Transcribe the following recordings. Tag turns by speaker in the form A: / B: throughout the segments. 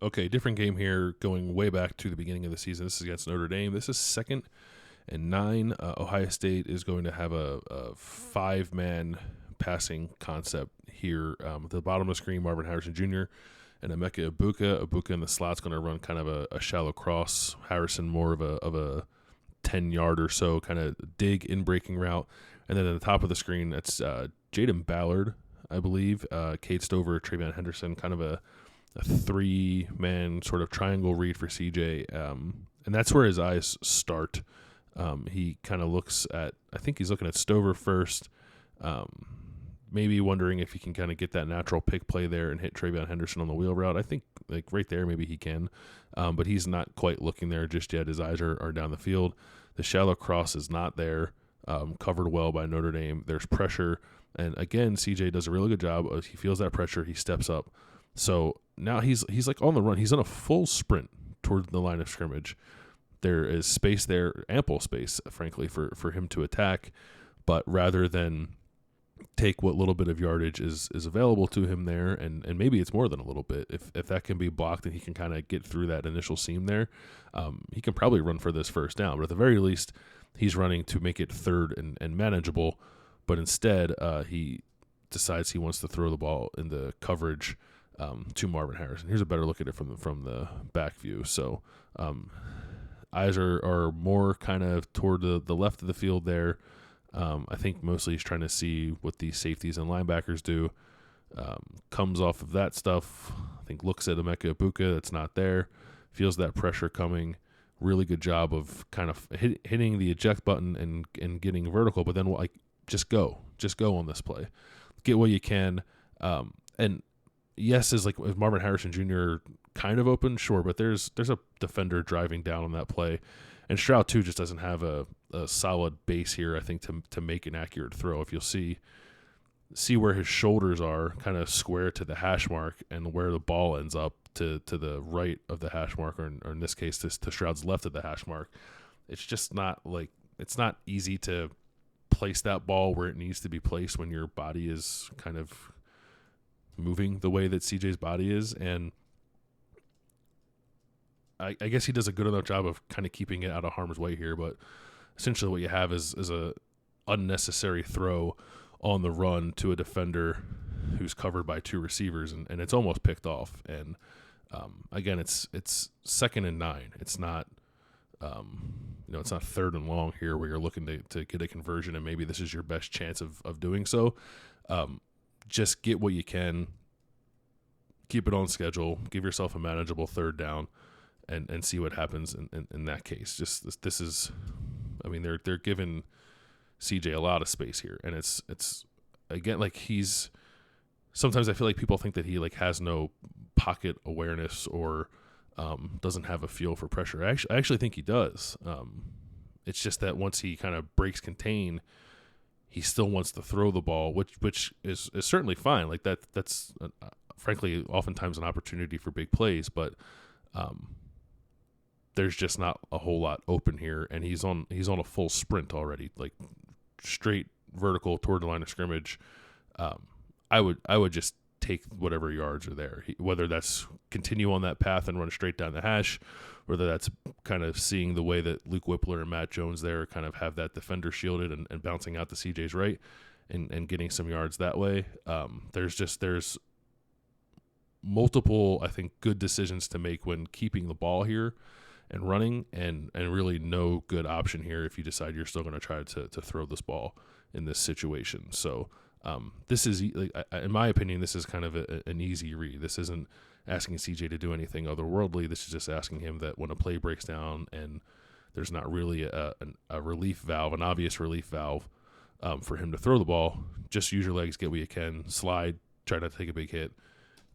A: Okay, different game here, going way back to the beginning of the season. This is against Notre Dame. This is 2nd and 9. Ohio State is going to have a 5-man passing concept here. At the bottom of the screen, Marvin Harrison Jr. and Emeka Ibuka. Ibuka in the slot's going to run kind of a shallow cross. Harrison more of a 10-yard or so kind of dig in breaking route. And then at the top of the screen, that's Jaden Ballard, I believe. Cade Stover, Travion Henderson, kind of a 3-man sort of triangle read for CJ. And that's where his eyes start. He kind of looks at, I think he's looking at Stover first, maybe wondering if he can kind of get that natural pick play there and hit Travion Henderson on the wheel route. I think like right there maybe he can, but he's not quite looking there just yet. His eyes are down the field. The shallow cross is not there, covered well by Notre Dame. There's pressure, and again, CJ does a really good job. He feels that pressure. He steps up. So now he's like on the run. He's on a full sprint toward the line of scrimmage. There is space there, ample space, frankly, for him to attack. But rather than take what little bit of yardage is available to him there, and maybe it's more than a little bit, if that can be blocked and he can kind of get through that initial seam there, he can probably run for this first down. But at the very least, he's running to make it third and manageable. But instead, he decides he wants to throw the ball in the coverage to Marvin Harrison. Here's a better look at it from the back view. So eyes are more kind of toward the left of the field there. I think mostly he's trying to see what these safeties and linebackers do. Comes off of that stuff. I think looks at Emeka Ibuka. That's not there. Feels that pressure coming. Really good job of kind of hitting the eject button and getting vertical. But then like just go on this play. Get what you can. And yes, is Marvin Harrison Jr. kind of open? Sure, but there's a defender driving down on that play. And Stroud, too, just doesn't have a solid base here, I think, to make an accurate throw. If you'll see where his shoulders are, kind of square to the hash mark, and where the ball ends up to the right of the hash mark, or in this case, to Stroud's left of the hash mark, it's just not it's not easy to place that ball where it needs to be placed when your body is kind of moving the way that CJ's body is. And I guess he does a good enough job of kind of keeping it out of harm's way here, but essentially what you have is a unnecessary throw on the run to a defender who's covered by 2 receivers, and it's almost picked off. And again, it's 2nd and 9. It's not it's not 3rd and long here where you're looking to get a conversion, and maybe this is your best chance of doing so. Just get what you can, keep it on schedule, give yourself a manageable 3rd down, and see what happens in that case. Just this is, I mean, they're giving CJ a lot of space here, and it's again, like, he's, sometimes I feel like people think that he has no pocket awareness or doesn't have a feel for pressure. I actually think he does. It's just that once he kind of breaks contain, he still wants to throw the ball, which is certainly fine. Like that's frankly oftentimes an opportunity for big plays, but there's just not a whole lot open here, and he's on a full sprint already, like straight vertical toward the line of scrimmage. I would just take whatever yards are there, whether that's continue on that path and run straight down the hash, whether that's kind of seeing the way that Luke Whippler and Matt Jones there kind of have that defender shielded and bouncing out to CJ's right and getting some yards that way. There's multiple, I think, good decisions to make when keeping the ball here and running, and really no good option here if you decide you're still going to try to throw this ball in this situation. So this is, in my opinion, this is kind of an easy read. This isn't asking CJ to do anything otherworldly. This is just asking him that when a play breaks down and there's not really a relief valve, an obvious relief valve for him to throw the ball, just use your legs, get what you can, slide, try not to take a big hit,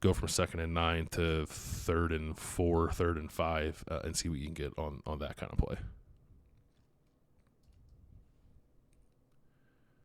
A: go from 2nd and 9 to 3rd and 4, 3rd and 5, and see what you can get on that kind of play.